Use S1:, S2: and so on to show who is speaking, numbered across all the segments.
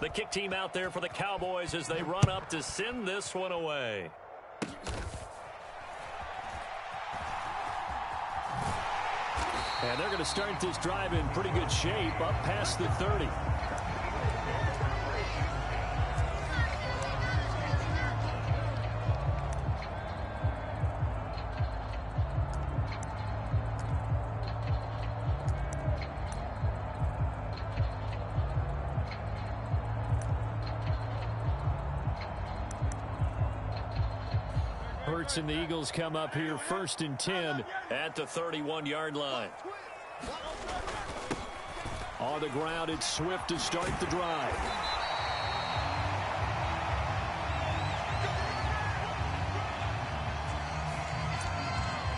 S1: The kick team out there for the Cowboys as they run up to send this one away. And they're going to start this drive in pretty good shape up past the 30. Hurts and the Eagles come up here 1st and 10 at the 31-yard line. On the ground, it's Swift to start the drive.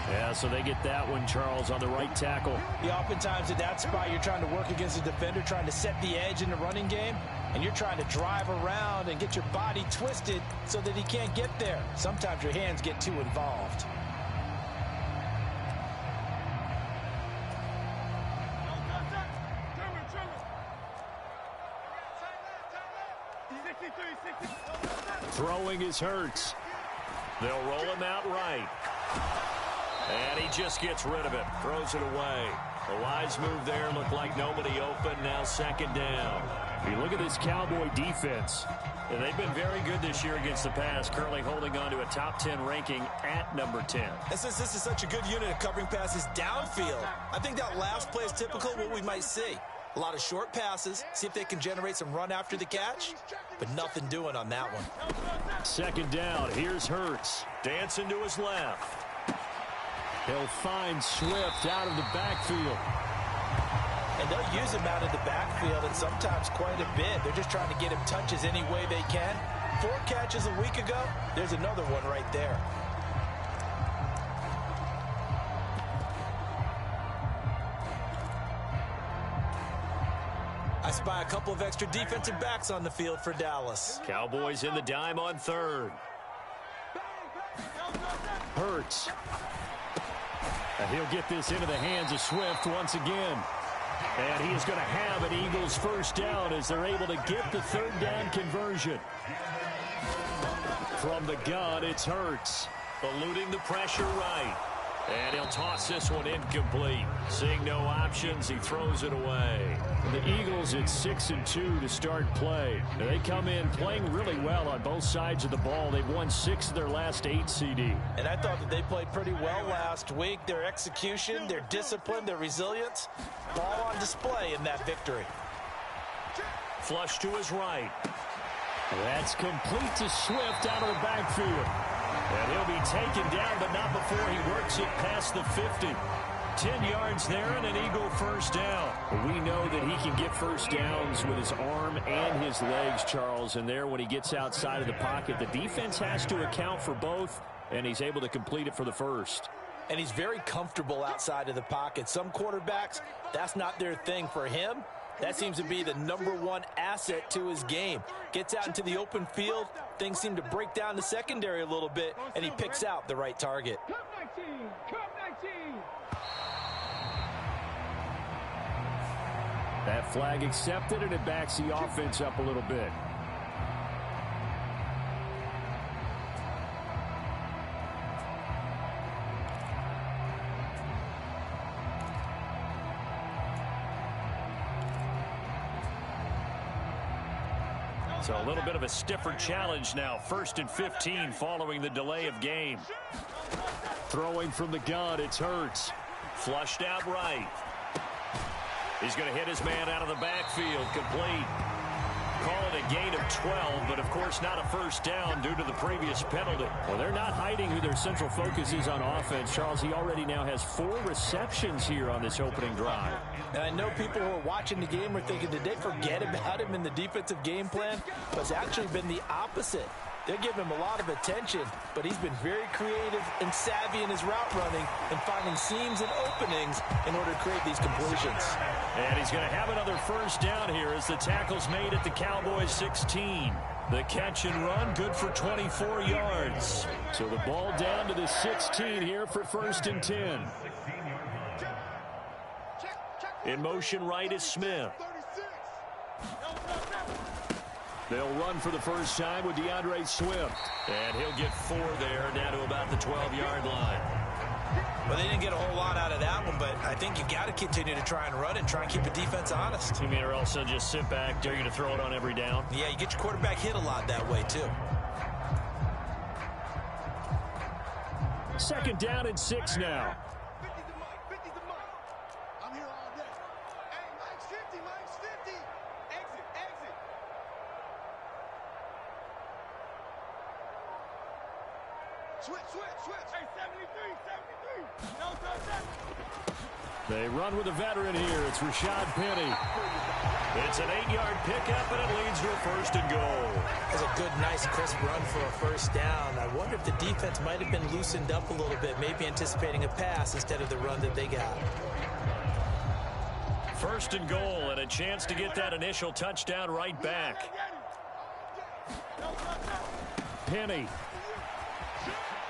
S1: Yeah, so they get that one, Charles, on the right tackle.
S2: Yeah, oftentimes in that spot, you're trying to work against a defender, trying to set the edge in the running game, and you're trying to drive around and get your body twisted so that he can't get there. Sometimes your hands get too involved.
S1: Throwing is Hurts. They'll roll him out right. And he just gets rid of it. Throws it away. A wise move there. Looked like nobody open. Now 2nd down. You look at this Cowboy defense. And they've been very good this year against the pass. Currently holding on to a top 10 ranking at number 10.
S3: And since this is such a good unit of covering passes downfield, I think that last play is typical of what we might see. A lot of short passes. See if they can generate some run after the catch. But nothing doing on that one.
S1: 2nd down. Here's Hurts. Dancing to his left. He'll find Swift out of the backfield.
S2: And they'll use him out of the backfield, and sometimes quite a bit. They're just trying to get him touches any way they can. 4 catches a week ago. There's another one right there.
S3: I spy a couple of extra defensive backs on the field for Dallas.
S1: Cowboys in the dime on 3rd. Hurts. And he'll get this into the hands of Swift once again. And he is going to have an Eagles 1st down as they're able to get the 3rd down conversion. From the gun, it's Hurts. Eluding the pressure right. And he'll toss this one incomplete. Seeing no options, he throws it away. The Eagles at 6 and 2 to start play. Now they come in playing really well on both sides of the ball. They've won 6 of their last 8 CD.
S2: And I thought that they played pretty well last week. Their execution, their discipline, their resilience, all on display in that victory.
S1: Flush to his right. That's complete to Swift out of the backfield. And he'll be taken down, but not before he works it past the 50. 10 yards there and an Eagle 1st down. We know that he can get 1st downs with his arm and his legs, Charles. And there, when he gets outside of the pocket, the defense has to account for both, and he's able to complete it for the 1st.
S2: And he's very comfortable outside of the pocket. Some quarterbacks, that's not their thing. For him, that seems to be the #1 asset to his game. Gets out into the open field. Things seem to break down the secondary a little bit, and he picks out the right target.
S1: That flag accepted, and it backs the offense up a little bit. So a little bit of a stiffer challenge now. 1st and 15 following the delay of game. Throwing from the gun, it's Hurts. Flushed out right. He's going to hit his man out of the backfield. Complete. Call it a gain of 12, but of course not a 1st down due to the previous penalty. Well, they're not hiding who their central focus is on offense. Charles, he already now has 4 receptions here on this opening drive.
S2: And I know people who are watching the game are thinking, did they forget about him in the defensive game plan? But it's actually been the opposite. They're giving him a lot of attention, but he's been very creative and savvy in his route running and finding seams and openings in order to create these completions.
S1: And he's going to have another 1st down here as the tackle's made at the Cowboys 16. The catch and run, good for 24 yards. So the ball down to the 16 here for 1st and 10. In motion right is Smith. They'll run for the first time with DeAndre Swift. And he'll get 4 there, down to about the 12-yard line.
S3: Well, they didn't get a whole lot out of that one, but I think you got to continue to try and run and try and keep the defense honest.
S1: You mean, or else they'll just sit back, dare you to throw it on every down?
S3: Yeah, you get your quarterback hit a lot that way, too.
S1: Second down and 6 now. They run with a veteran here. It's Rashad Penny. It's an 8-yard pickup, and it leads to a first and goal.
S2: That's a good, nice, crisp run for a first down. I wonder if the defense might have been loosened up a little bit, maybe anticipating a pass instead of the run that they got.
S1: First and goal, and a chance to get that initial touchdown right back. Penny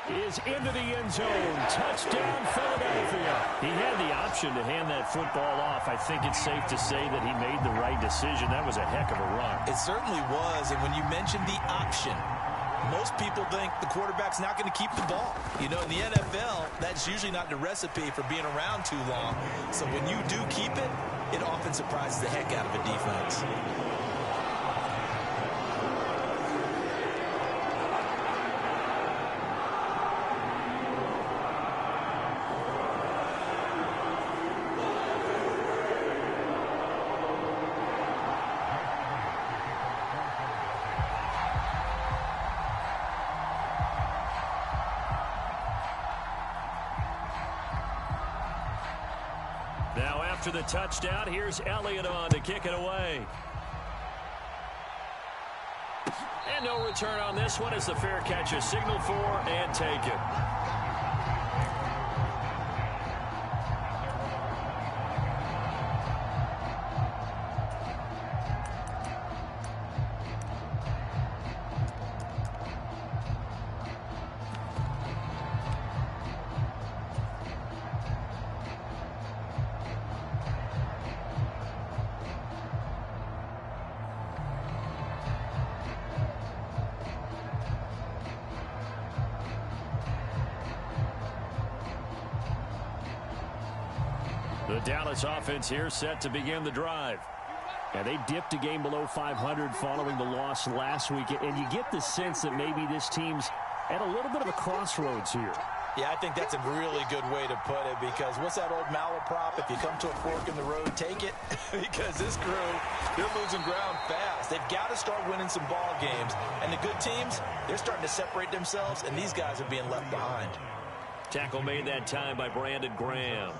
S1: is into the end zone. Touchdown, Philadelphia. He had the option to hand that football off. I think it's safe to say that he made the right decision. That was a heck of a run.
S3: It certainly was, and when you mentioned the option, most people think the quarterback's not going to keep the ball. You know, in the NFL, that's usually not the recipe for being around too long. So when you do keep it, it often surprises the heck out of a defense.
S1: Now after the touchdown, here's Elliott on to kick it away. And no return on this one as the fair catch is signaled for and taken. The Dallas offense here set to begin the drive. And they dipped a game below 500 following the loss last week. And you get the sense that maybe this team's at a little bit of a crossroads here.
S2: Yeah, I think that's a really good way to put it, because what's that old malaprop? If you come to a fork in the road, take it. Because this crew, they're losing ground fast. They've got to start winning some ball games. And the good teams, they're starting to separate themselves, and these guys are being left behind.
S1: Tackle made that time by Brandon Graham.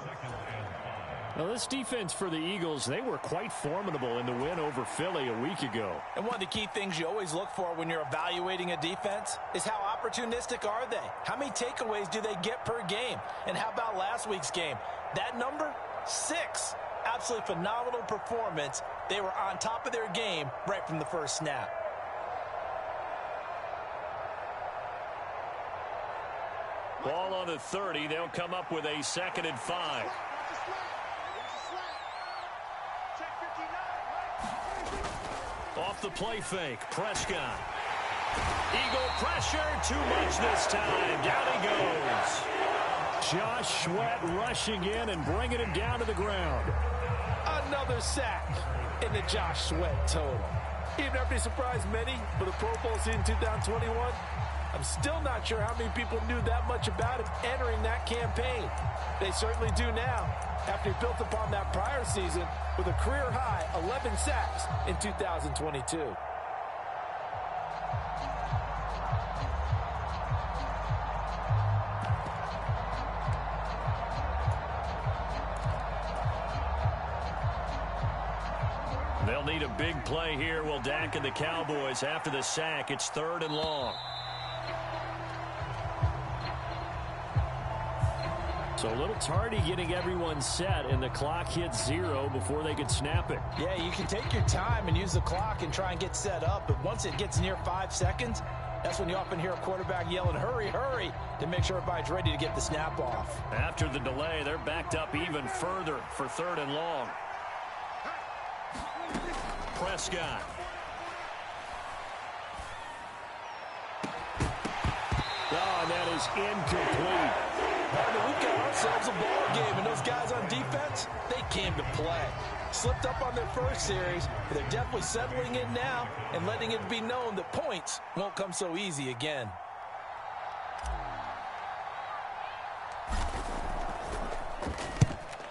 S1: Well, this defense for the Eagles, they were quite formidable in the win over Philly a week ago.
S2: And one of the key things you always look for when you're evaluating a defense is how opportunistic are they? How many takeaways do they get per game? And how about last week's game? That number? 6. Absolutely phenomenal performance. They were on top of their game right from the first snap.
S1: Ball on the 30. They'll come up with a 2nd and 5. Off the play fake, Prescott. Eagle pressure, too much this time. Down he goes. Josh Sweat rushing in and bringing him down to the ground.
S2: Another sack in the Josh Sweat total. Even after he surprised many for the Pro Bowl season 2021, I'm still not sure how many people knew that much about him entering that campaign. They certainly do now, after he built upon that prior season with a career-high 11 sacks in 2022.
S1: They'll need a big play here. Will Dak and the Cowboys after the sack. It's 3rd and long. So a little tardy getting everyone set, and the clock hits 0 before they could snap it.
S2: Yeah, you can take your time and use the clock and try and get set up, but once it gets near 5 seconds, that's when you often hear a quarterback yelling, hurry, hurry, to make sure everybody's ready to get the snap off.
S1: After the delay, they're backed up even further for 3rd and long. Prescott. is incomplete.
S2: Partner, we've got ourselves a ball game, and those guys on defense, they came to play. Slipped up on their first series, but they're definitely settling in now and letting it be known that points won't come so easy again.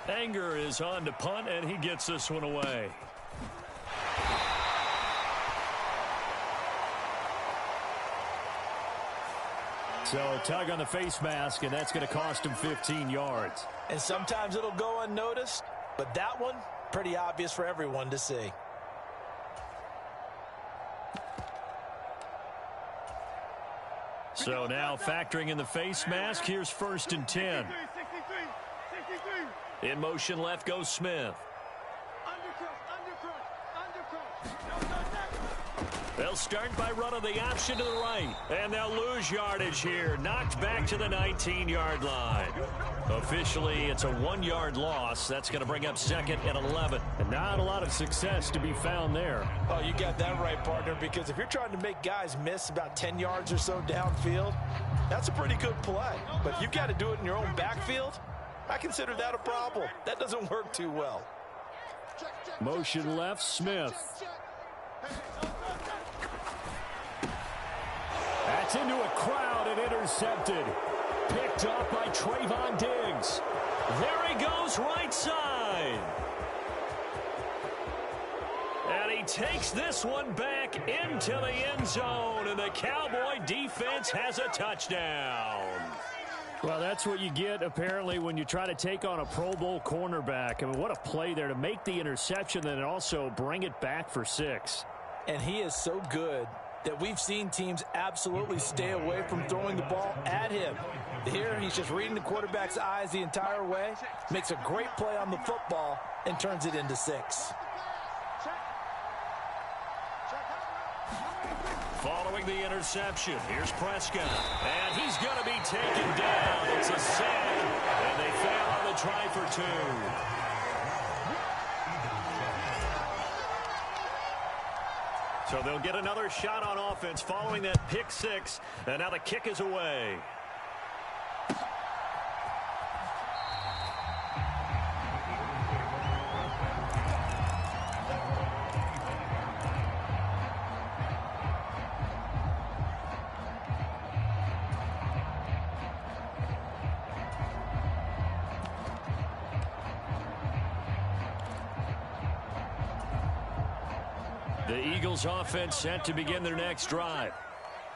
S1: Anger is on to punt, and he gets this one away. So a tug on the face mask, and that's going to cost him 15 yards.
S2: And sometimes it'll go unnoticed, but that one, pretty obvious for everyone to see.
S1: So now factoring in the face mask, here's 1st and 10. In motion left goes Smith. They'll start by running the option to the right. And they'll lose yardage here. Knocked back to the 19-yard line. Officially, it's a 1-yard loss. That's going to bring up 2nd and 11. And not a lot of success to be found there.
S2: Oh, you got that right, partner, because if you're trying to make guys miss about 10 yards or so downfield, that's a pretty good play. But if you've got to do it in your own backfield, I consider that a problem. That doesn't work too well.
S1: Motion left, Smith. That's into a crowd and intercepted. Picked up by Trayvon Diggs. There he goes, right side. And he takes this one back into the end zone, and the Cowboy defense has a touchdown. Well, that's what you get, apparently, when you try to take on a Pro Bowl cornerback. I mean, what a play there to make the interception and also bring it back for 6.
S2: And he is so good that we've seen teams absolutely stay away from throwing the ball at him. Here, he's just reading the quarterback's eyes the entire way, makes a great play on the football, and turns it into 6.
S1: Following the interception, here's Prescott. And he's going to be taken down. It's a sack, and they fail on the try for 2. So they'll get another shot on offense following that pick 6, and now the kick is away. The Eagles offense set to begin their next drive.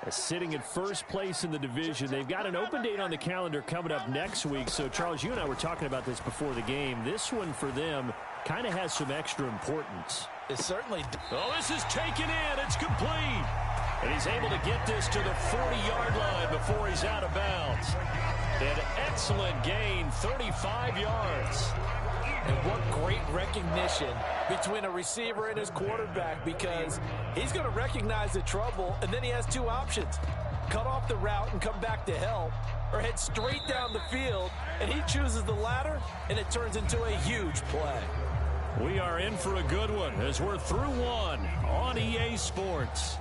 S1: Sitting in first place in the division. They've got an open date on the calendar coming up next week. So, Charles, you and I were talking about this before the game. This one for them kind of has some extra importance.
S2: It certainly does.
S1: Oh, this is taken in. It's complete. And he's able to get this to the 40-yard line before he's out of bounds. An excellent gain, 35 yards.
S2: And what great recognition between a receiver and his quarterback, because he's going to recognize the trouble, and then he has 2 options. Cut off the route and come back to help, or head straight down the field, and he chooses the latter, and it turns into a huge play.
S1: We are in for a good one as we're through 1 on EA Sports.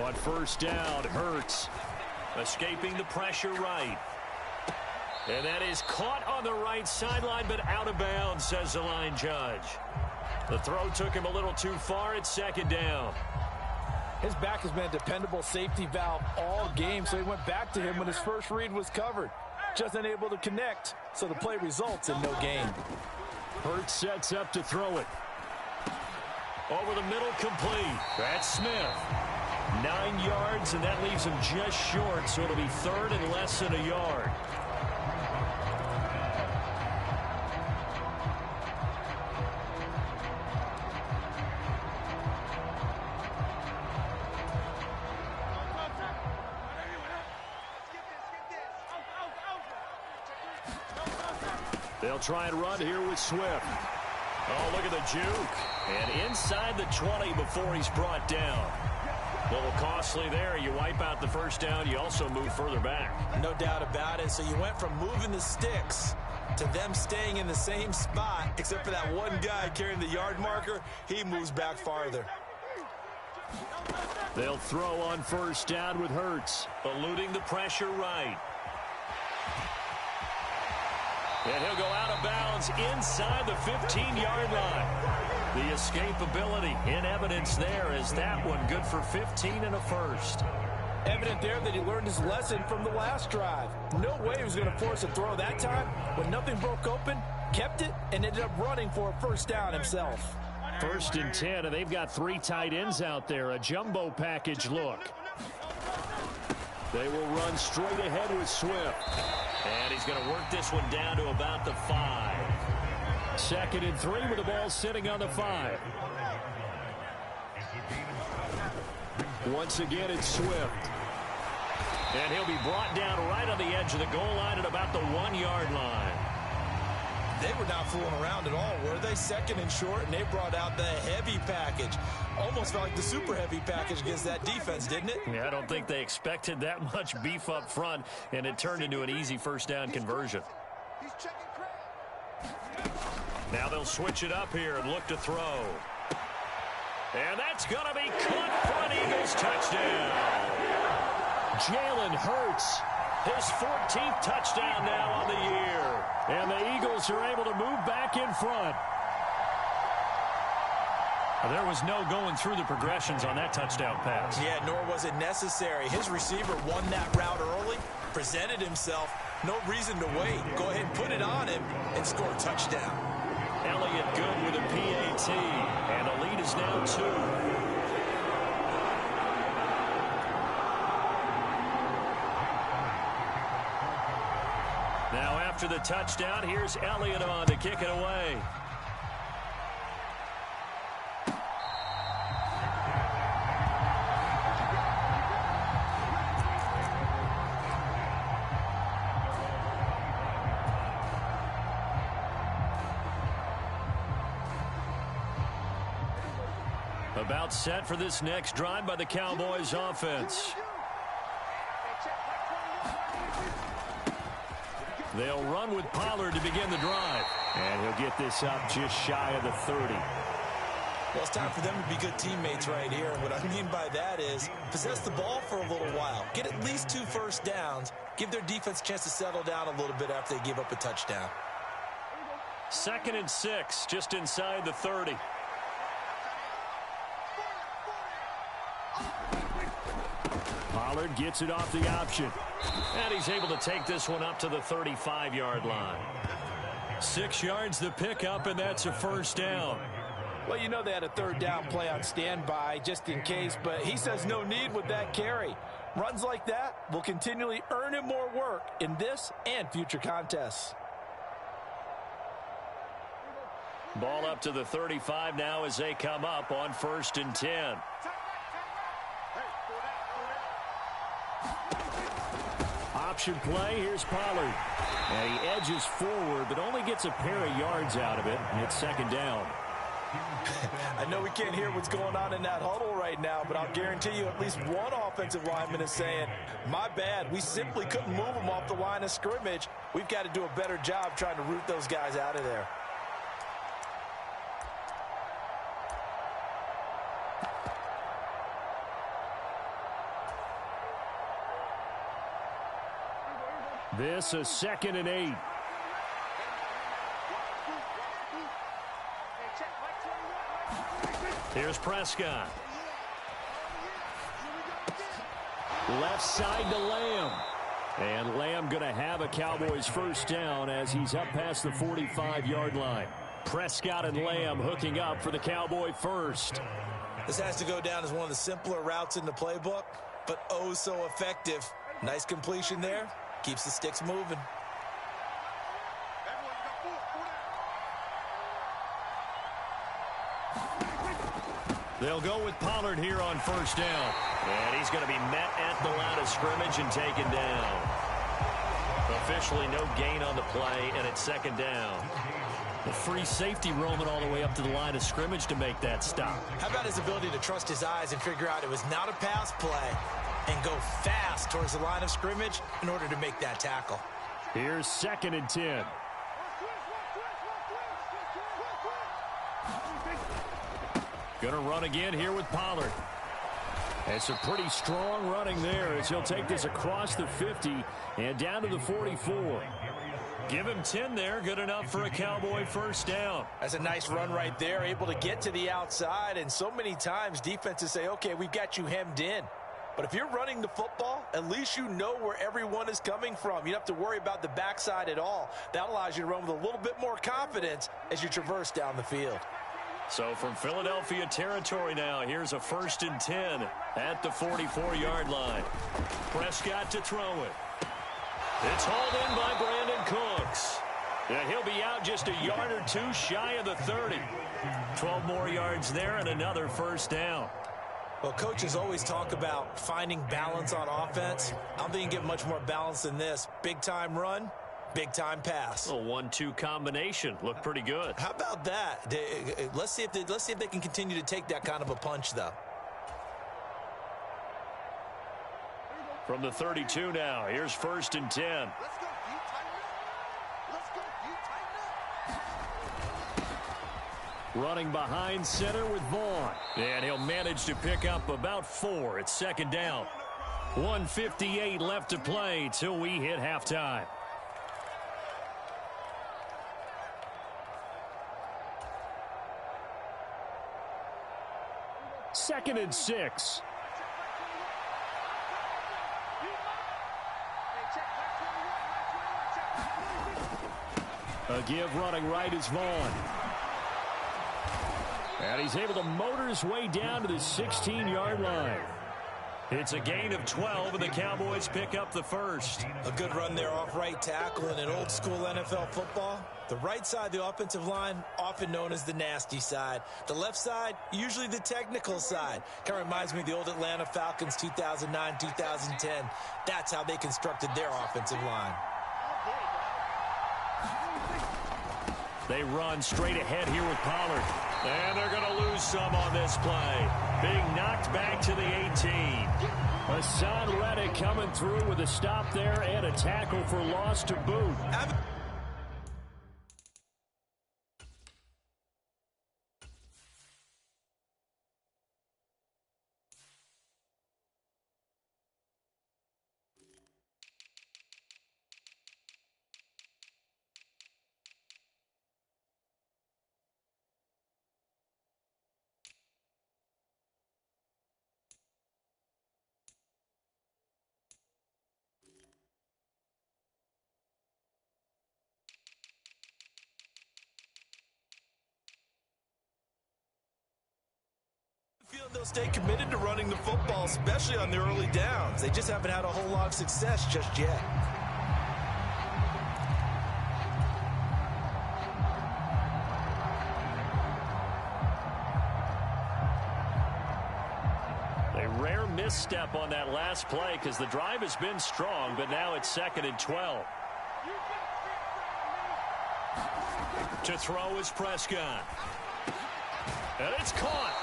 S1: On first down, Hurts escaping the pressure right. And that is caught on the right sideline, but out of bounds, says the line judge. The throw took him a little too far. It's 2nd down.
S2: His back has been a dependable safety valve all game, so he went back to him when his first read was covered. Just unable to connect, so the play results in no gain.
S1: Hurts sets up to throw it. Over the middle, complete. That's Smith. 9 yards, and that leaves him just short, so it'll be 3rd and less than a yard. They'll try and run here with Swift. Oh, look at the juke. And inside the 20 before he's brought down. A little costly there. You wipe out the first down. You also move further back.
S2: No doubt about it. So you went from moving the sticks
S3: to them staying in the same spot, except for that one guy carrying the yard marker. He moves back farther.
S1: They'll throw on first down with Hurts, eluding the pressure right. And he'll go out of bounds inside the 15-yard line. The escapability in evidence there as that one good for 15 and a first.
S2: Evident there that he learned his lesson from the last drive. No way he was going to force a throw that time. When nothing broke open, kept it, and ended up running for a first down himself.
S1: 1st and 10, and they've got 3 tight ends out there. A jumbo package look. They will run straight ahead with Swift. And he's going to work this one down to about the 5. 2nd and 3 with the ball sitting on the 5. Once again, it's Swift. And he'll be brought down right on the edge of the goal line at about the 1-yard line.
S3: They were not fooling around at all, were they? 2nd and short, and they brought out the heavy package. Almost felt like the super heavy package against that defense, didn't it?
S1: Yeah, I don't think they expected that much beef up front, and it turned into an easy first down conversion. Now they'll switch it up here and look to throw. And that's going to be caught for an Eagles touchdown. Jalen Hurts, his 14th touchdown now on the year. And the Eagles are able to move back in front. There was no going through the progressions on that touchdown pass.
S3: Yeah, nor was it necessary. His receiver won that route early, presented himself. No reason to wait. Go ahead and put it on him and score a touchdown.
S1: Elliott good with a PAT, and the lead is now 2. Now after the touchdown, here's Elliott on to kick it away. About set for this next drive by the Cowboys offense. They'll run with Pollard to begin the drive. And he'll get this up just shy of the 30.
S3: Well, it's time for them to be good teammates right here. And what I mean by that is possess the ball for a little while. Get at least 2 first downs. Give their defense a chance to settle down a little bit after they give up a touchdown.
S1: 2nd and 6, just inside the 30. Pollard gets it off the option. And he's able to take this one up to the 35-yard line. 6 yards the pickup, and that's a first down.
S2: Well, you know they had a 3rd down play on standby just in case, but he says no need with that carry. Runs like that will continually earn him more work in this and future contests.
S1: Ball up to the 35 now as they come up on 1st and 10. Option play, here's Pollard. And he edges forward, but only gets a pair of yards out of it, and it's 2nd down.
S2: I know we can't hear what's going on in that huddle right now, but I'll guarantee you at least one offensive lineman is saying, my bad, we simply couldn't move them off the line of scrimmage. We've got to do a better job trying to root those guys out of there.
S1: This is 2nd and 8. Here's Prescott. Left side to Lamb. And Lamb going to have a Cowboys first down as he's up past the 45-yard line. Prescott and Lamb hooking up for the Cowboy first.
S3: This has to go down as one of the simpler routes in the playbook, but oh so effective. Nice completion there. Keeps the sticks moving.
S1: They'll go with Pollard here on first down. And he's going to be met at the line of scrimmage and taken down. Officially no gain on the play, and it's 2nd down. The free safety roaming all the way up to the line of scrimmage to make that stop.
S3: How about his ability to trust his eyes and figure out it was not a pass play and go fast towards the line of scrimmage in order to make that tackle.
S1: Here's 2nd and 10. Going to run again here with Pollard. It's a pretty strong running there as he'll take this across the 50 and down to the 44. Give him 10 there. Good enough for a Cowboy first down.
S2: That's a nice run right there, able to get to the outside. And so many times defenses say, okay, we've got you hemmed in. But if you're running the football, at least you know where everyone is coming from. You don't have to worry about the backside at all. That allows you to run with a little bit more confidence as you traverse down the field.
S1: So from Philadelphia territory now, here's a 1st and 10 at the 44-yard line. Prescott to throw it. It's hauled in by Brandon Cooks. Yeah, he'll be out just a yard or two shy of the 30. 12 more yards there and another first down.
S2: Well, coaches always talk about finding balance on offense. I don't think you can get much more balance than this. Big-time run, big-time pass.
S1: A 1-2 combination. Looked pretty good.
S2: How about that? Let's see if they can continue to take that kind of a punch, though.
S1: From the 32 now, here's 1st and 10.
S4: Let's go, you tighten up. Let's go, you tighten up.
S1: Running behind center with Vaughn. And he'll manage to pick up about 4. It's 2nd down. 1:58 left to play till we hit halftime. Second and 6. A give running right is Vaughn. And he's able to motor his way down to the 16-yard line. It's a gain of 12, and the Cowboys pick up the first.
S2: A good run there off right tackle in an old-school NFL football. The right side of the offensive line, often known as the nasty side. The left side, usually the technical side. Kind of reminds me of the old Atlanta Falcons 2009, 2010. That's how they constructed their offensive line.
S1: They run straight ahead here with Pollard. And they're going to lose some on this play. Being knocked back to the 18. Hassan Reddick coming through with a stop there and a tackle for loss to boot.
S2: They'll stay committed to running the football, especially on their early downs. They just haven't had a whole lot of success just yet.
S1: A rare misstep on that last play because the drive has been strong, but now it's 2nd and 12. To throw is Prescott. And it's caught.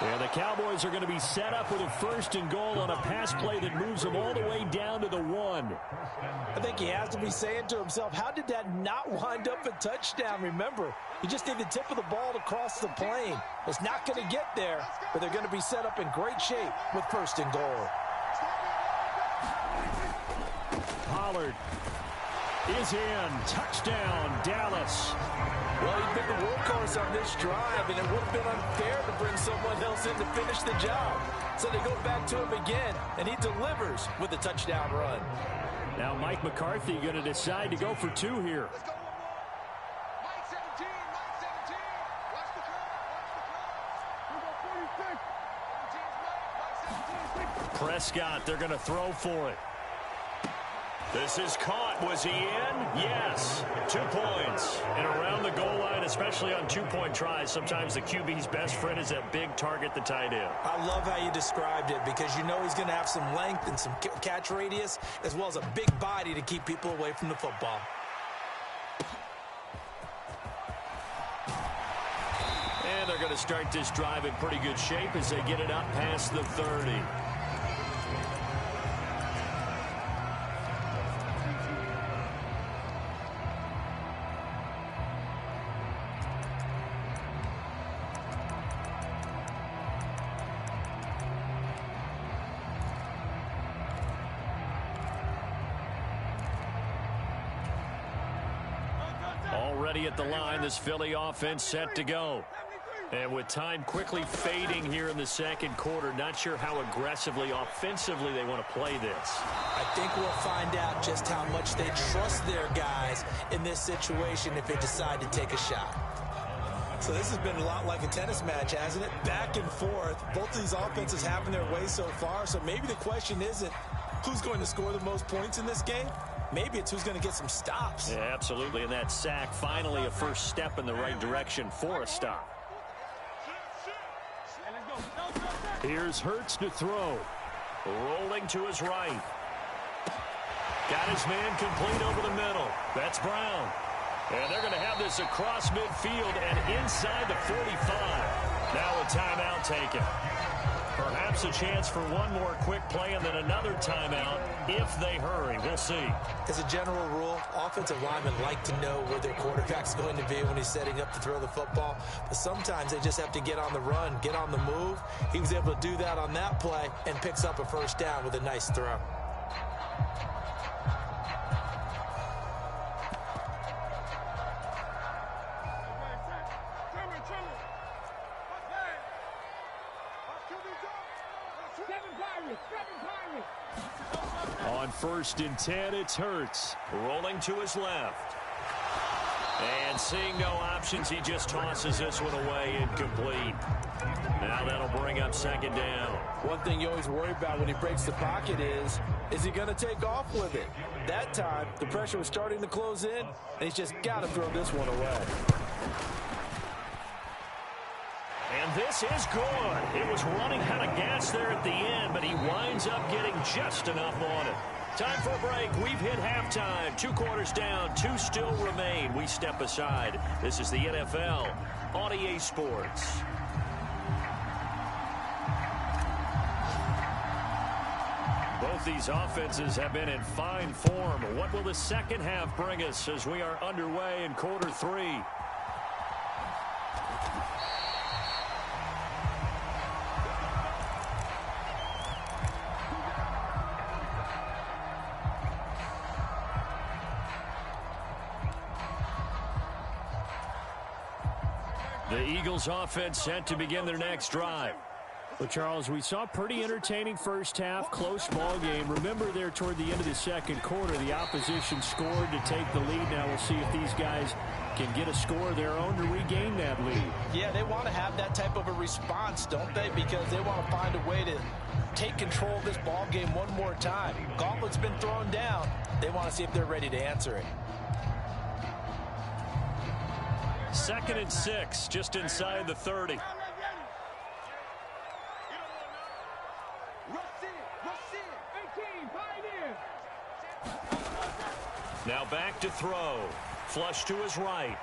S1: Yeah, the Cowboys are going to be set up with a 1st and goal on a pass play that moves them all the way down to the 1.
S2: I think he has to be saying to himself, how did that not wind up a touchdown? Remember, you just need the tip of the ball to cross the plane. It's not going to get there, but they're going to be set up in great shape with 1st and goal.
S1: Pollard is in. Touchdown, Dallas.
S2: Well, he'd been the workhorse on this drive, and it would have been unfair to bring someone else in to finish the job. So they go back to him again, and he delivers with a touchdown run.
S1: Now Mike McCarthy going to decide to go for 2 here.
S4: Let's go one more. Mike 17, Mike 17. Watch the clock, watch the clock. 46. 17's Mike, Mike 17.
S1: Prescott, they're going to throw for it. This is caught. Was he in? Yes. 2 points. And around the goal line, especially on 2-point tries, sometimes the QB's best friend is that big target, the tight end.
S2: I love how you described it because you know he's going to have some length and some catch radius as well as a big body to keep people away from the football.
S1: And they're going to start this drive in pretty good shape as they get it up past the 30. ready at the line. This Philly offense set to go. And with time quickly fading here in the second quarter, not sure how aggressively, offensively they want to play this.
S2: I think we'll find out just how much they trust their guys in this situation if they decide to take a shot.
S3: So this has been a lot like a tennis match, hasn't it? Back and forth. Both of these offenses having their way so far. So maybe the question isn't who's going to score the most points in this game. Maybe it's who's going to get some stops.
S1: Yeah, absolutely. And that sack, finally a first step in the right direction for a stop. Here's Hurts to throw. Rolling to his right. Got his man complete over the middle. That's Brown. And they're going to have this across midfield and inside the 45. Now a timeout taken. Perhaps a chance for one more quick play and then another timeout if they hurry. We'll see.
S2: As a general rule, offensive linemen like to know where their quarterback's going to be when he's setting up to throw the football. But sometimes they just have to get on the run, get on the move. He was able to do that on that play and picks up a first down with a nice throw.
S1: On 1st and 10, it's Hurts. Rolling to his left. And seeing no options, he just tosses this one away incomplete. Now that'll bring up second down.
S2: One thing you always worry about when he breaks the pocket is he going to take off with it? That time, the pressure was starting to close in, and he's just got to throw this one away.
S1: And this is good. It was running out of gas there at the end, but he winds up getting just enough on it. Time for a break. We've hit halftime. 2 quarters down, 2 still remain. We step aside. This is the NFL on EA Sports. Both these offenses have been in fine form. What will the second half bring us as we are underway in quarter 3? The Eagles offense set to begin their next drive.
S5: Well, Charles, we saw a pretty entertaining first half, close ball game. Remember there toward the end of the second quarter, the opposition scored to take the lead. Now we'll see if these guys can get a score of their own to regain that lead.
S2: Yeah, they want to have that type of a response, don't they? Because they want to find a way to take control of this ball game one more time. Gauntlet's been thrown down. They want to see if they're ready to answer it.
S1: 2nd and 6, just inside the 30. Now back to throw. Flush to his right.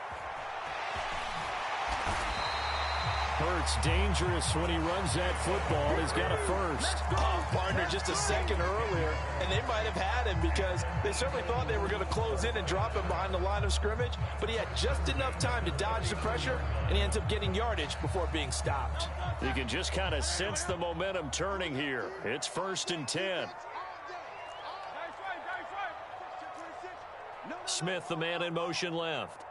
S5: Hurts dangerous when he runs that football. He's got a first.
S2: Oh, partner, just a second earlier, and they might have had him because they certainly thought they were going to close in and drop him behind the line of scrimmage, but he had just enough time to dodge the pressure, and he ends up getting yardage before being stopped.
S1: You can just kind of sense the momentum turning here. It's 1st and 10. Smith, the man in motion left.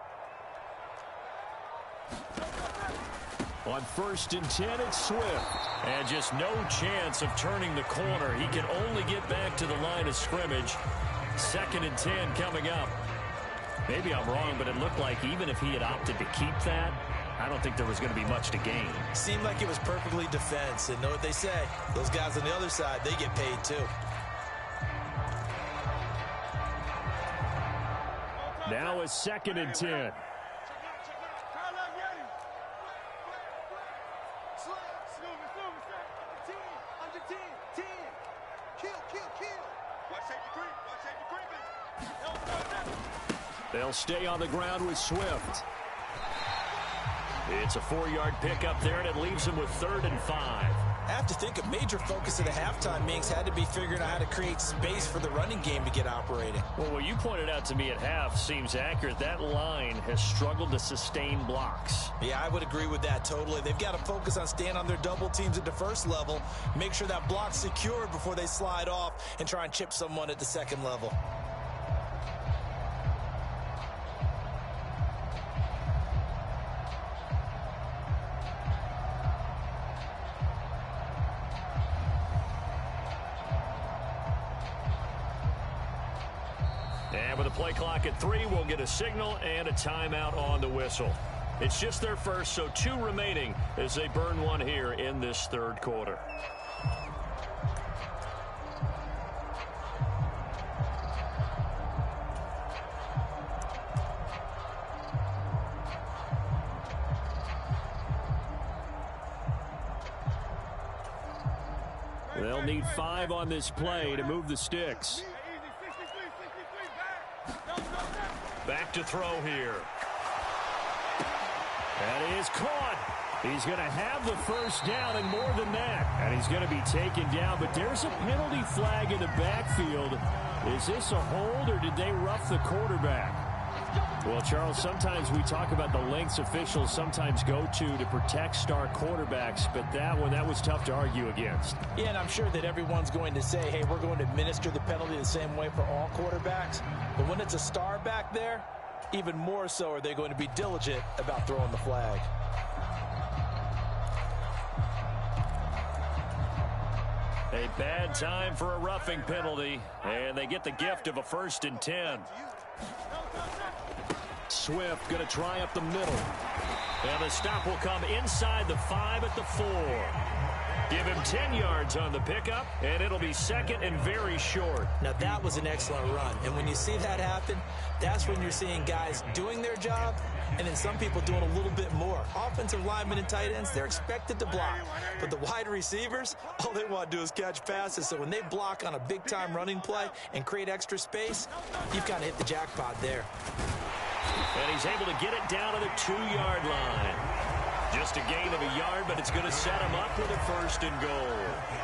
S1: On 1st and 10, it's Swift. And just no chance of turning the corner. He can only get back to the line of scrimmage. 2nd and 10 coming up. Maybe I'm wrong, but it looked like even if he had opted to keep that, I don't think there was going to be much to gain.
S3: Seemed like it was perfectly defense. And know what they say? Those guys on the other side, they get paid too.
S5: Now a 2nd and 10.
S1: They'll stay on the ground with Swift. It's a 4-yard pickup there, and it leaves him with 3rd and 5.
S3: I have to think a major focus of the halftime meetings had to be figuring out how to create space for the running game to get operating.
S1: Well, what you pointed out to me at half seems accurate. That line has struggled to sustain blocks.
S3: Yeah, I would agree with that totally. They've got to focus on staying on their double teams at the first level, make sure that block's secured before they slide off and try and chip someone at the second level.
S1: With a play clock at 3, we'll get a signal and a timeout on the whistle. It's just their first, so 2 remaining as they burn one here in this third quarter.
S5: They'll need 5 on this play to move the sticks.
S1: Back to throw here.
S5: That is caught. He's going to have the first down and more than that. And he's going to be taken down, but there's a penalty flag in the backfield. Is this a hold or did they rough the quarterback? Well, Charles, sometimes we talk about the lengths officials sometimes go to protect star quarterbacks, but that was tough to argue against.
S2: Yeah, and I'm sure that everyone's going to say, hey, we're going to administer the penalty the same way for all quarterbacks. But when it's a star back there, even more so are they going to be diligent about throwing the flag.
S1: A bad time for a roughing penalty, and they get the gift of a 1st and 10.
S5: Swift going to try up the middle.
S1: And the stop will come inside the 5 at the 4. Give him 10 yards on the pickup, and it'll be 2nd and very short.
S2: Now, that was an excellent run. And when you see that happen, that's when you're seeing guys doing their job and then some people doing a little bit more. Offensive linemen and tight ends, they're expected to block. But the wide receivers, all they want to do is catch passes. So when they block on a big-time running play and create extra space, you've got to hit the jackpot there.
S1: And he's able to get it down to the 2-yard line. Just a gain of a yard, but it's going to set him up with a 1st and goal.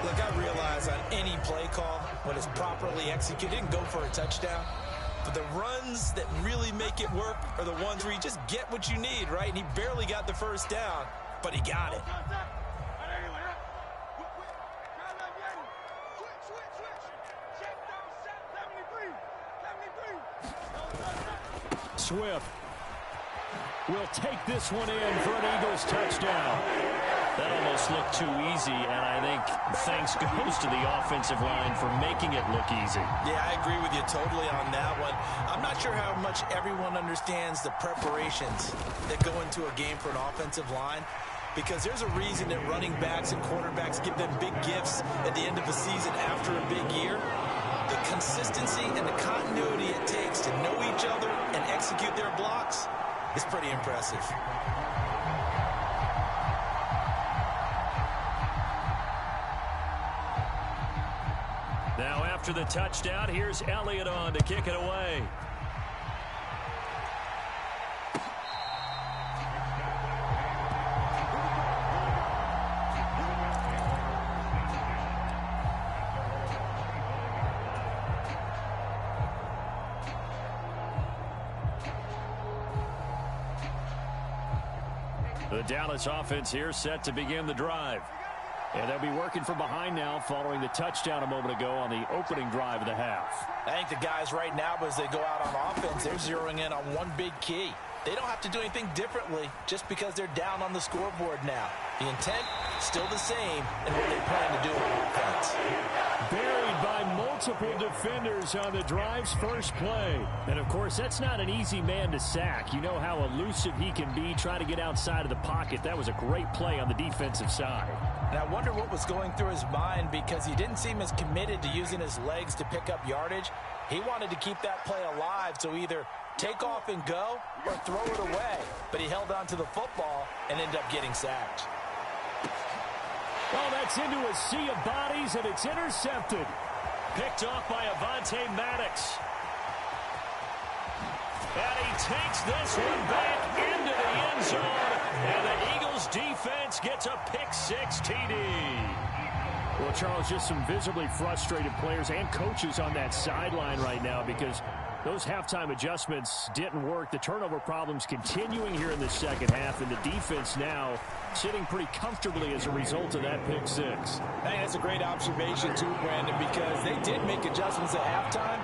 S2: Look, I realize on any play call, when it's properly executed, it can go for a touchdown. But the runs that really make it work are the ones where you just get what you need, right? And he barely got the 1st down, but he got it.
S5: Swift will take this one in for an Eagles touchdown.
S1: That almost looked too easy, and I think thanks goes to the offensive line for making it look easy.
S2: Yeah, I agree with you totally on that one. I'm not sure how much everyone understands the preparations that go into a game for an offensive line, because there's a reason that running backs and quarterbacks give them big gifts at the end of the season after a big year. The consistency and the continuity it takes to know each other and execute their blocks is pretty impressive.
S1: Now after the touchdown, here's Elliott on to kick it away. The Dallas offense here set to begin the drive.
S5: And they'll be working from behind now following the touchdown a moment ago on the opening drive of the half.
S2: I think the guys right now, as they go out on offense, they're zeroing in on one big key. They don't have to do anything differently just because they're down on the scoreboard now. The intent, still the same, and what they plan to do on offense.
S5: Buried by multiple defenders on the drive's first play. And, of course, that's not an easy man to sack. You know how elusive he can be trying to get outside of the pocket. That was a great play on the defensive side.
S2: And I wonder what was going through his mind, because he didn't seem as committed to using his legs to pick up yardage. He wanted to keep that play alive, so either take off and go or throw it away. But he held on to the football and ended up getting sacked.
S5: Oh, that's into a sea of bodies, and it's intercepted.
S1: Picked off by Avonte Maddox. And he takes this one back into the end zone. And the Eagles defense gets a pick-6 TD.
S5: Well, Charles, just some visibly frustrated players and coaches on that sideline right now, because those halftime adjustments didn't work. The turnover problems continuing here in the second half, and the defense now sitting pretty comfortably as a result of that pick-6.
S2: I think that's a great observation too, Brandon, because they did make adjustments at halftime.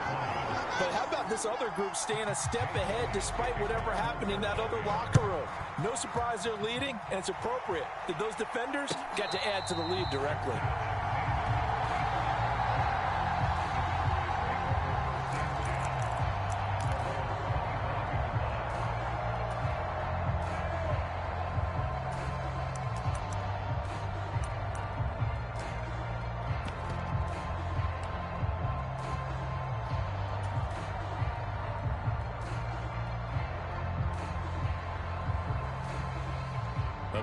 S2: But how about this other group staying a step ahead despite whatever happened in that other locker room? No surprise they're leading, and it's appropriate that those defenders got to add to the lead directly.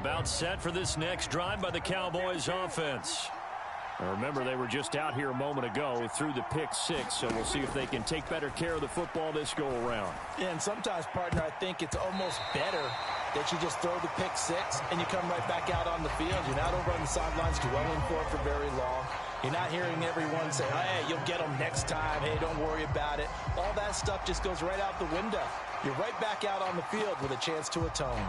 S1: About set for this next drive by the Cowboys offense.
S5: Remember, they were just out here a moment ago through the pick six, so we'll see if they can take better care of the football this go-around.
S2: And sometimes, partner, I think it's almost better that you just throw the pick six and you come right back out on the field. You're not over on the sidelines dwelling for it for very long. You're not hearing everyone say, hey, you'll get them next time. Hey, don't worry about it. All that stuff just goes right out the window. You're right back out on the field with a chance to atone.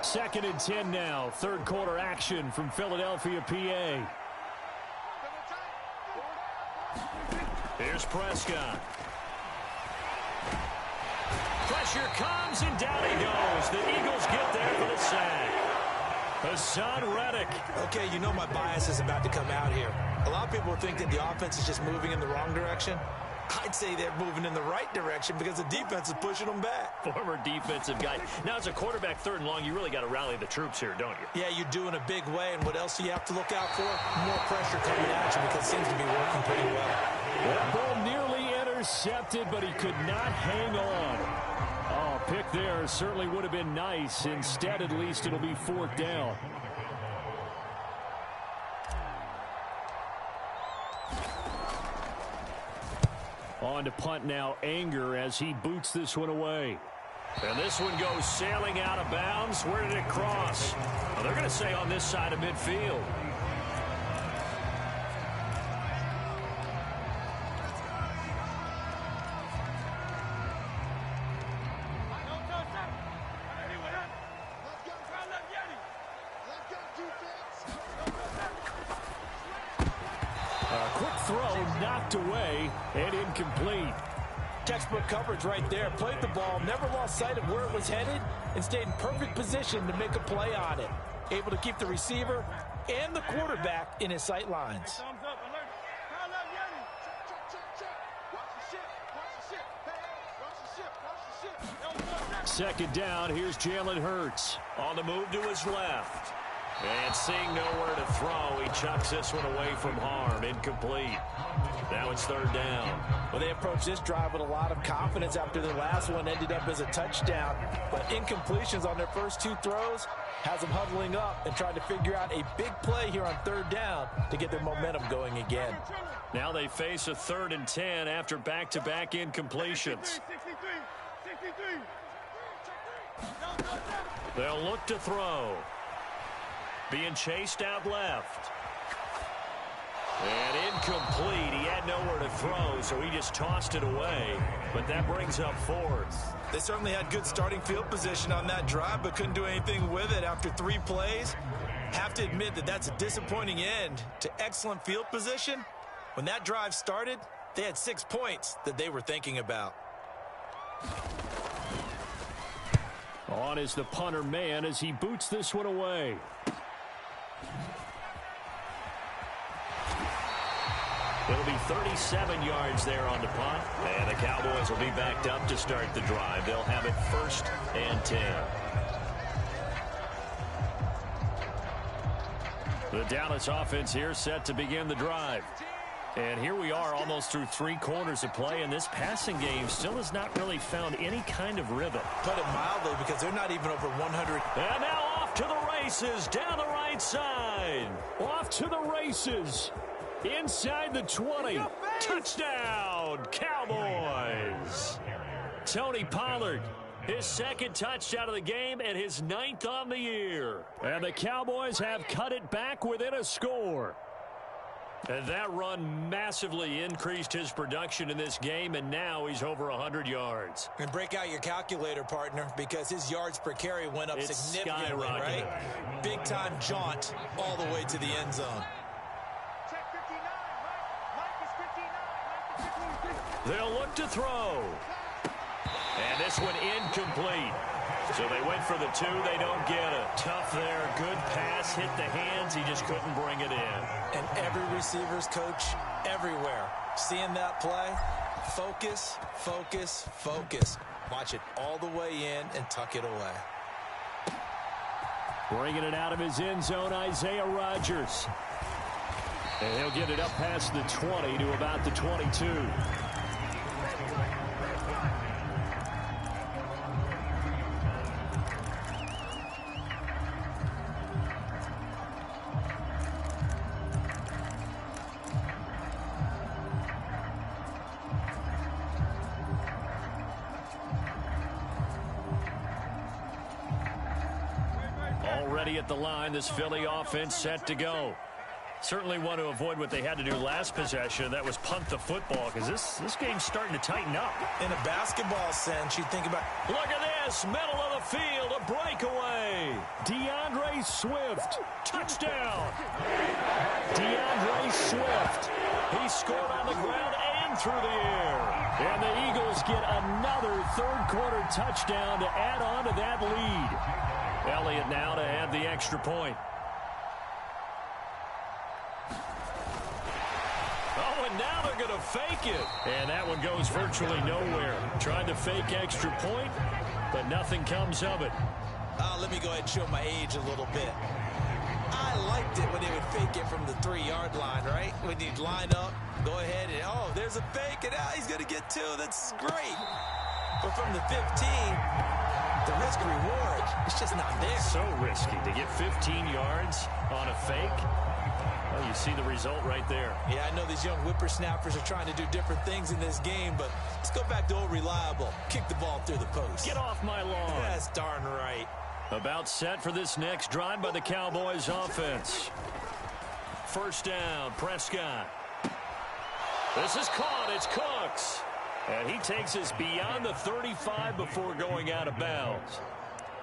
S5: Second and 10 now. Third quarter action from Philadelphia, PA.
S1: Here's Prescott. Pressure comes, and down he goes. The Eagles get there for the sack. Hassan Reddick.
S3: Okay, you know my bias is about to come out here. A lot of people think that the offense is just moving in the wrong direction. I'd say they're moving in the right direction because the defense is pushing them back.
S1: Former defensive guy. Now, as a quarterback, third and long, you really got to rally the troops here, don't you?
S3: Yeah, you do in a big way. And what else do you have to look out for? More pressure coming at you because it seems to be working pretty well.
S5: That ball nearly intercepted, but he could not hang on. Oh, pick there certainly would have been nice. Instead, at least, it'll be fourth down. On to punt now, Anger, as he boots this one away.
S1: And this one goes sailing out of bounds. Where did it cross? Well, they're going to say on this side of midfield.
S5: Quick throw, knocked away, and incomplete.
S2: Textbook coverage right there. Played the ball, never lost sight of where it was headed, and stayed in perfect position to make a play on it. Able to keep the receiver and the quarterback in his sight lines.
S5: Second down, here's Jalen Hurts.
S1: On the move to his left. And seeing nowhere to throw, he chucks this one away from harm. Incomplete. Now it's third down.
S2: Well, they approached this drive with a lot of confidence after their last one ended up as a touchdown. But incompletions on their first two throws has them huddling up and trying to figure out a big play here on third down to get their momentum going again.
S1: Now they face a 3rd and 10 after back-to-back incompletions. They'll look to throw. Being chased out left. And incomplete. He had nowhere to throw, so he just tossed it away. But that brings up fourth.
S3: They certainly had good starting field position on that drive, but couldn't do anything with it after 3 plays. Have to admit that that's a disappointing end to excellent field position. When that drive started, they had 6 points that they were thinking about.
S5: On is the punter man as he boots this one away.
S1: It'll be 37 yards there on the punt. And the Cowboys will be backed up to start the drive. They'll have it 1st and 10. The Dallas offense here set to begin the drive. And here we are almost through 3 quarters of play, and this passing game still has not really found any kind of rhythm.
S3: Put it mildly, because they're not even over 100.
S1: And now off to the races down the right side.
S5: Off to the races. Inside the 20. Touchdown, Cowboys.
S1: Tony Pollard, his 2nd touchdown of the game and his 9th on the year.
S5: And the Cowboys have cut it back within a score.
S1: And that run massively increased his production in this game, and now he's over 100 yards.
S3: And break out your calculator, partner, because his yards per carry went up significantly, right? Big-time jaunt all the way to the end zone.
S1: They'll look to throw. And this one incomplete. So they went for the 2. They don't get it. Tough there. Good pass. Hit the hands. He just couldn't bring it in.
S3: And every receiver's coach everywhere. Seeing that play, focus, focus, focus. Watch it all the way in and tuck it away.
S5: Bringing it out of his end zone, Isaiah Rodgers. And he'll get it up past the 20 to about the 22. Already at the line, this Philly offense set to go. Certainly want to avoid what they had to do last possession. That was punt the football, because this game's starting to tighten up.
S3: In a basketball sense, you think about...
S5: Look at this, middle of the field, a breakaway. DeAndre Swift, touchdown. DeAndre Swift, he scored on the ground and through the air. And the Eagles get another third-quarter touchdown to add on to that lead. Elliott now to add the extra point. Oh, and now they're going to fake it. And that one goes virtually nowhere. Tried to fake extra point, but nothing comes of it.
S3: Let me go ahead and show my age a little bit. I liked it when they would fake it from the 3-yard line, right? When you'd line up, go ahead, and oh, there's a fake, and now he's going to get 2. That's great. But from the 15, the risk-reward, it's just not there.
S5: So risky to get 15 yards on a fake. Well, you see the result right there.
S3: Yeah, I know these young whippersnappers are trying to do different things in this game, but let's go back to old reliable. Kick the ball through the post.
S5: Get off my lawn.
S3: That's darn right.
S5: About set for this next drive by the Cowboys offense. First down, Prescott. This is caught. It's Cooks. And he takes us beyond the 35 before going out of bounds.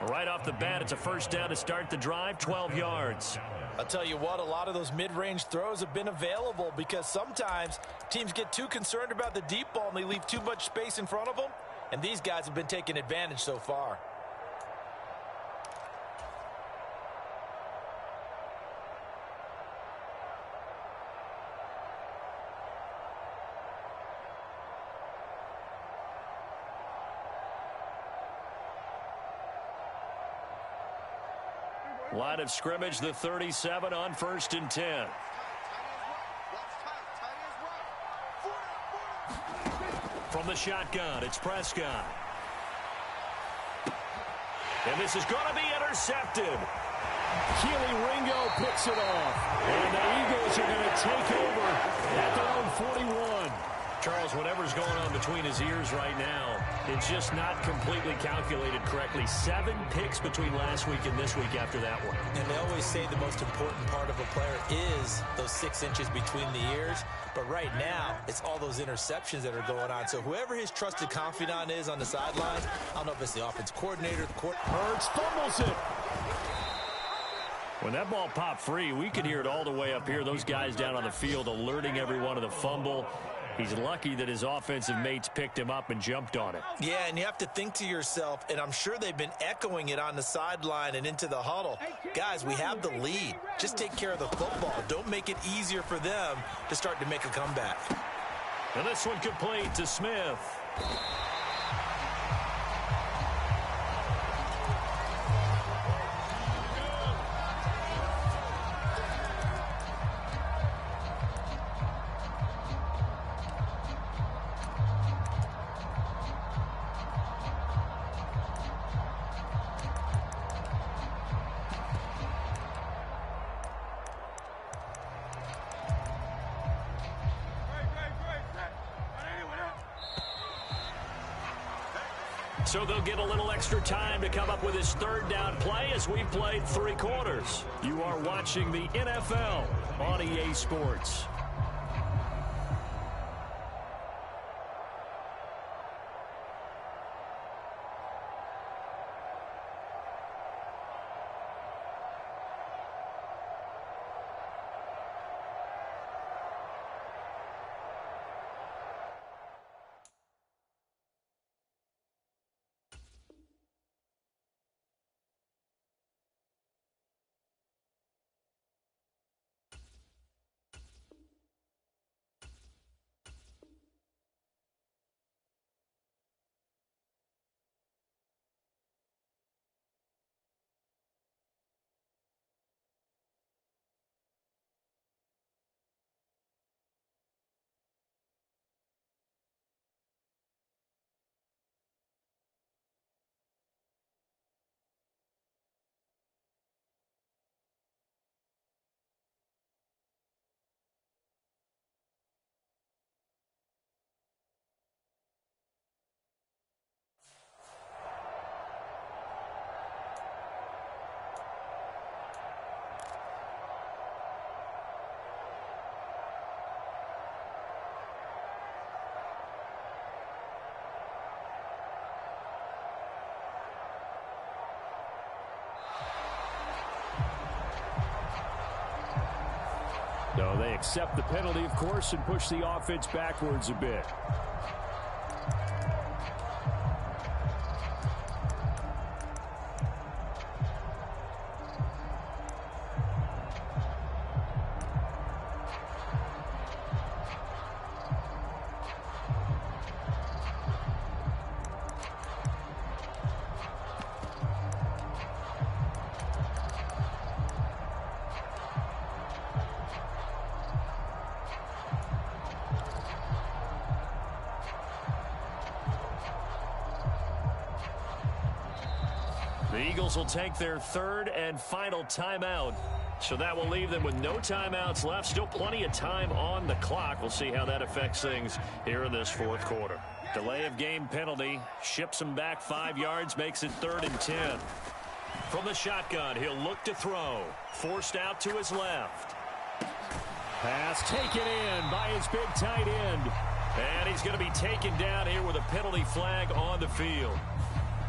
S5: Right off the bat, it's a first down to start the drive, 12 yards.
S2: I'll tell you what, a lot of those mid-range throws have been available because sometimes teams get too concerned about the deep ball and they leave too much space in front of them. And these guys have been taking advantage so far.
S5: Line of scrimmage, the 37 on 1st and 10. From the shotgun, it's Prescott. And this is going to be intercepted. Keely Ringo picks it off. And the Eagles are going to take over at their own 41. Charles, whatever's going on between his ears right now, it's just not completely calculated correctly. 7 picks between last week and this week after that one.
S3: And they always say the most important part of a player is those 6 inches between the ears. But right now, it's all those interceptions that are going on. So whoever his trusted confidant is on the sidelines, I don't know if it's the offense coordinator,
S5: Hurts fumbles it. When that ball popped free, we could hear it all the way up here. Those guys down on the field alerting everyone of the fumble. He's lucky that his offensive mates picked him up and jumped on it.
S3: Yeah, and you have to think to yourself, and I'm sure they've been echoing it on the sideline and into the huddle. Guys, we have the lead. Just take care of the football. Don't make it easier for them to start to make a comeback.
S5: And this one complete to Smith. So they'll get a little extra time to come up with his 3rd down play as we've played 3 quarters. You are watching the NFL on EA Sports. So they accept the penalty, of course, and push the offense backwards a bit.
S1: The Eagles will take their third and final timeout. So that will leave them with no timeouts left. Still plenty of time on the clock. We'll see how that affects things here in this fourth quarter. Delay of game penalty. Ships him back 5 yards. Makes it 3rd and 10. From the shotgun, he'll look to throw. Forced out to his left.
S5: Pass taken in by his big tight end.
S1: And he's going to be taken down here with a penalty flag on the field.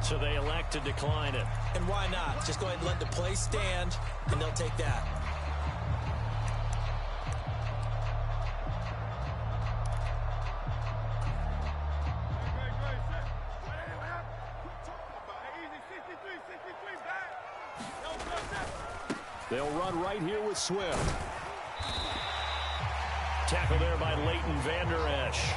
S1: So they elect to decline it.
S3: And why not? Just go ahead and let the play stand, and they'll take that.
S5: They'll run right here with Swift.
S1: Tackle there by Leighton Vander Esch.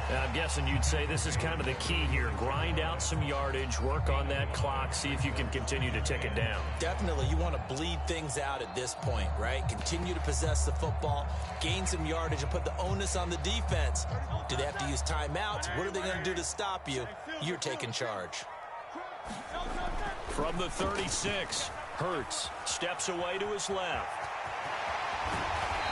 S1: I'm guessing you'd say this is kind of the key here. Grind out some yardage, work on that clock, see if you can continue to tick it down.
S3: Definitely, you want to bleed things out at this point, right? Continue to possess the football, gain some yardage, and put the onus on the defense. Do they have to use timeouts? What are they going to do to stop you? You're taking charge.
S1: From the 36, Hurts steps away to his left.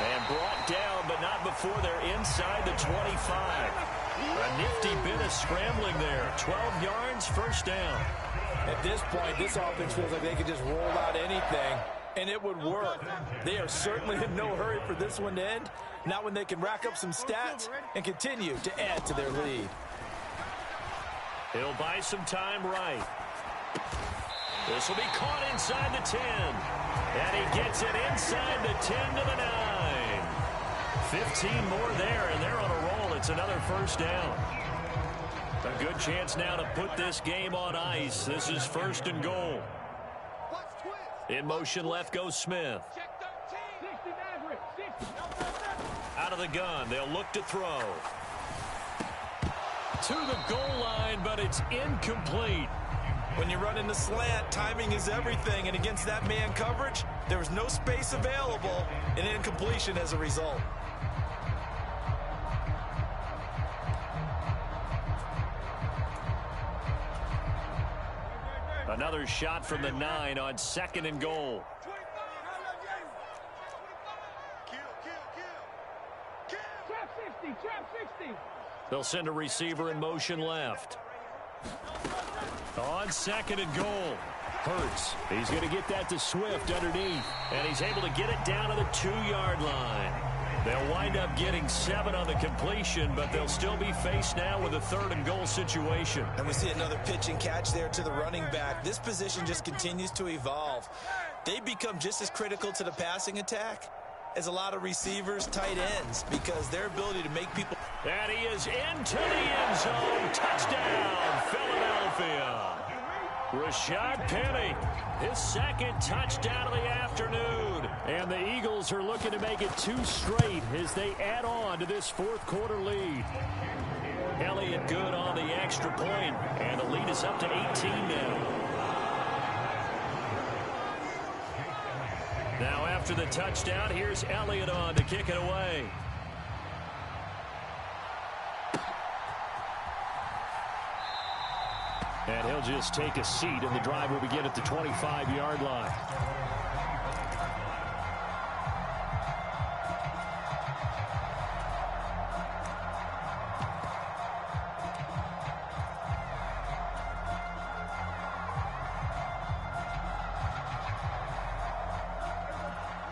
S1: And brought down, but not before they're inside the 25. A nifty bit of scrambling there. 12 yards, first down.
S2: At this point, this offense feels like they could just roll out anything, and it would work. They are certainly in no hurry for this one to end. Not when they can rack up some stats and continue to add to their lead.
S1: He'll buy some time right. This will be caught inside the 10. And he gets it inside the 10 to the 9. 15 more there, and they're on a roll. It's another first down. A good chance now to put this game on ice. This is 1st and goal. In motion left goes Smith. Out of the gun. They'll look to throw. To the goal line, but it's incomplete.
S3: When you run in the slant, timing is everything, and against that man coverage, there was no space available, and incompletion as a result.
S1: Another shot from the 9 on 2nd and goal. They'll send a receiver in motion left. On 2nd and goal. Hurts.
S5: He's going to get that to Swift underneath.
S1: And he's able to get it down to the 2-yard line. They'll wind up getting 7 on the completion, but they'll still be faced now with a 3rd and goal situation.
S3: And we see another pitch and catch there to the running back. This position just continues to evolve. They become just as critical to the passing attack as a lot of receivers, tight ends, because their ability to make people...
S1: And he is into the end zone. Touchdown, Philadelphia. Rashad Penny, his 2nd touchdown of the afternoon.
S5: And the Eagles are looking to make it 2 straight as they add on to this 4th quarter lead.
S1: Elliott good on the extra point, and the lead is up to 18 now. Now after the touchdown, here's Elliott on to kick it away.
S5: And he'll just take a seat, and the drive will begin at the 25-yard line.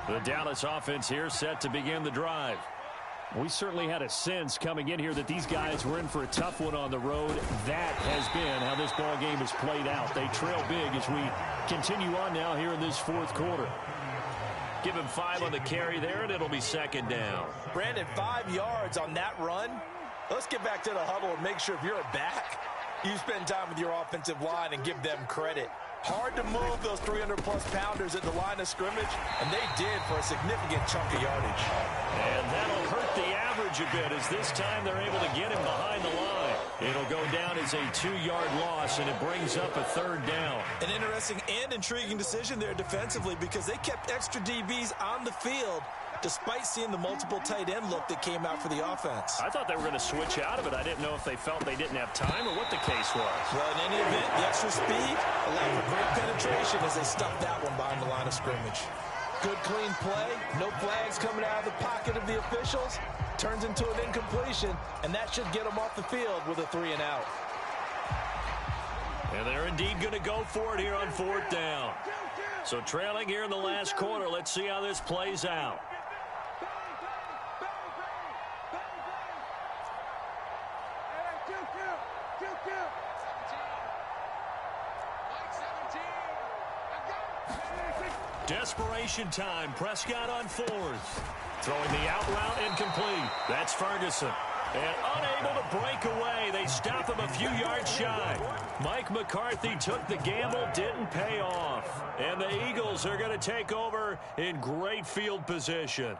S1: The Dallas offense here set to begin the drive.
S5: We certainly had a sense coming in here that these guys were in for a tough one on the road. That has been how this ball game has played out. They trail big as we continue on now here in this 4th quarter.
S1: Give him 5 on the carry there, and it'll be second down.
S2: Brandon, 5 yards on that run. Let's get back to the huddle and make sure if you're a back, you spend time with your offensive line and give them credit. Hard to move those 300-plus pounders at the line of scrimmage, and they did for a significant chunk of yardage.
S1: And that'll hurt the average a bit as this time they're able to get him behind the line. It'll go down as a 2-yard loss, and it brings up a third down.
S3: An interesting and intriguing decision there defensively because they kept extra DBs on the field despite seeing the multiple tight end look that came out for the offense.
S1: I thought they were going to switch out of it. I didn't know if they felt they didn't have time or what the case was.
S3: Well, in any event, the extra speed allowed for great penetration as they stuffed that one behind the line of scrimmage.
S2: Good, clean play. No flags coming out of the pocket of the officials. Turns into an incompletion, and that should get them off the field with a 3-and-out.
S1: And they're indeed going to go for it here on 4th down. So trailing here in the last quarter, let's see how this plays out. Desperation time. Prescott on 4th. Throwing the out route incomplete. That's Ferguson. And unable to break away. They stop him a few yards shy. Mike McCarthy took the gamble, didn't pay off. And the Eagles are going to take over in great field position.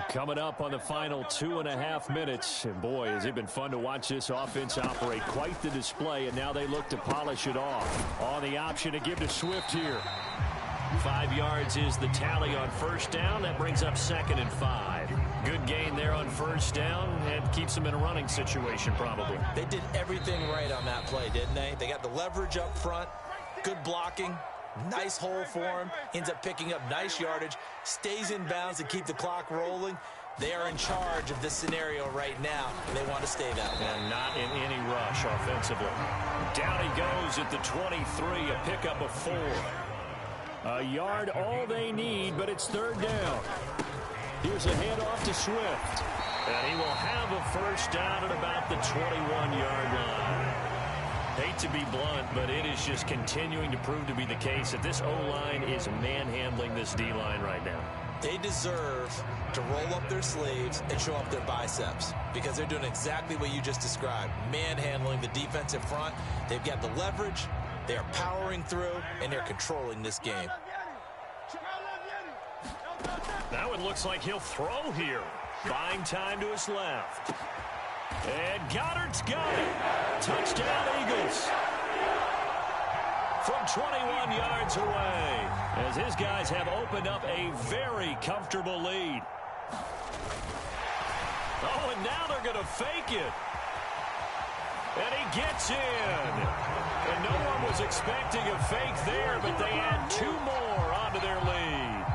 S5: Coming up on the final 2.5 minutes. And boy, has it been fun to watch this offense operate. Quite the display, and now they look to polish it off. On the option to give to Swift here. 5 yards is the tally on 1st down. That brings up 2nd and 5. Good gain there on 1st down and keeps them in a running situation probably.
S3: They did everything right on that play, didn't they? They got the leverage up front, good blocking, nice hole for him, ends up picking up nice yardage, stays in bounds to keep the clock rolling. They are in charge of this scenario right now, and they want to stay that way.
S1: And not in any rush offensively. Down he goes at the 23, a pickup of 4.
S5: A yard all they need, but it's 3rd down. Here's a handoff to Swift.
S1: And he will have a 1st down at about the 21-yard line. Hate to be blunt, but it is just continuing to prove to be the case that this O-line is manhandling this D-line right now.
S3: They deserve to roll up their sleeves and show up their biceps because they're doing exactly what you just described, manhandling the defensive front. They've got the leverage, they are powering through, and they're controlling this game.
S1: Now it looks like he'll throw here. Buying time to his left. And Goddard's got it. Touchdown, Eagles. From 21 yards away, as his guys have opened up a very comfortable lead. Oh, and now they're going to fake it. And he gets in. And no one was expecting a fake there, but they add 2 more onto their lead.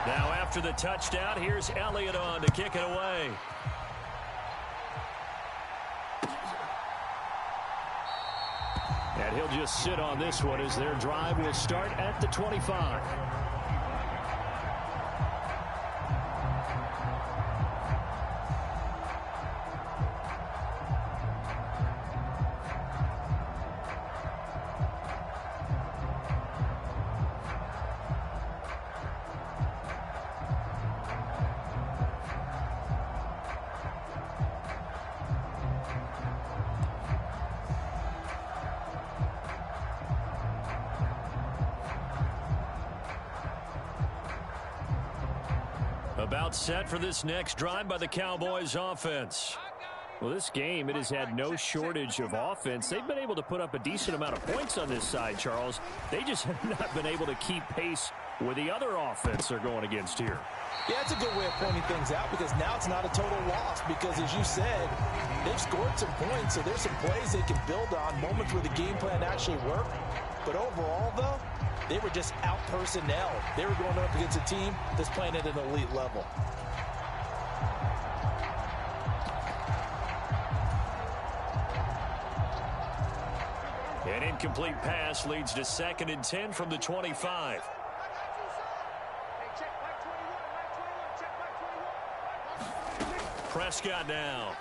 S1: Now after the touchdown, here's Elliott on to kick it away.
S5: And he'll just sit on this one as their drive will start at the 25.
S1: About set for this next drive by the Cowboys offense.
S5: Well, this game, it has had no shortage of offense. They've been able to put up a decent amount of points on this side, Charles. They just have not been able to keep pace with the other offense they're going against here.
S2: Yeah, that's a good way of pointing things out because now it's not a total loss because, as you said, they've scored some points, so there's some plays they can build on, moments where the game plan actually worked. But overall, though, they were just out-personnel. They were going up against a team that's playing at an elite level.
S1: An incomplete pass leads to 2nd and 10 from the 25. Prescott now.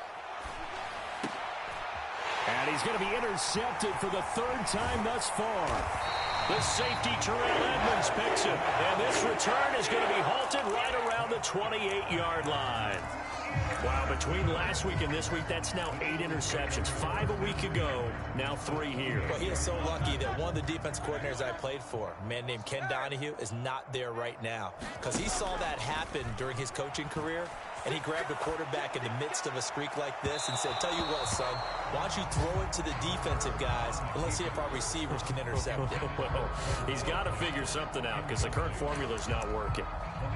S5: And he's going to be intercepted for the 3rd time thus far.
S1: The safety, Terrell Edmonds, picks him. And this return is going to be halted right around the 28-yard line. Wow, between last week and this week, that's now 8 interceptions. 5 a week ago, now 3 here.
S3: Well, he is so lucky that one of the defense coordinators I played for, a man named Ken Donahue, is not there right now. Because he saw that happen during his coaching career, and he grabbed a quarterback in the midst of a streak like this and said, tell you what, son, why don't you throw it to the defensive guys, and let's see if our receivers can intercept it.
S1: Well, he's got to figure something out because the current formula is not working.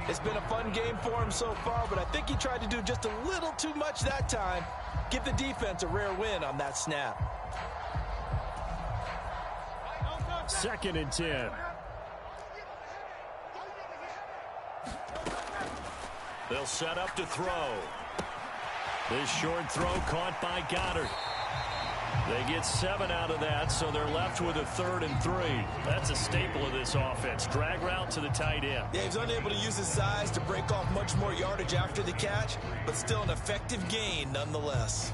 S2: It's been a fun game for him so far, but I think he tried to do just a little too much that time. Give the defense a rare win on that snap.
S5: 2nd and 10.
S1: They'll set up to throw. This short throw caught by Goddard. They get 7 out of that, so they're left with a 3rd and 3. That's a staple of this offense. Drag route to the tight end.
S3: Yeah, he's unable to use his size to break off much more yardage after the catch, but still an effective gain nonetheless.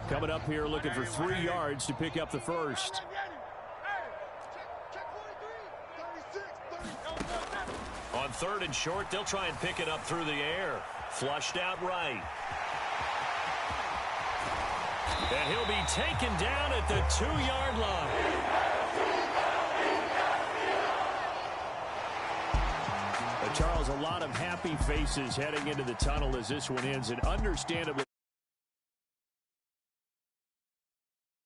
S5: Coming up here looking for 3 yards to pick up the first.
S1: On 3rd and short, they'll try and pick it up through the air. Flushed out right. And he'll be taken down at the 2-yard line.
S5: Charles, a lot of happy faces heading into the tunnel as this one ends, and understandably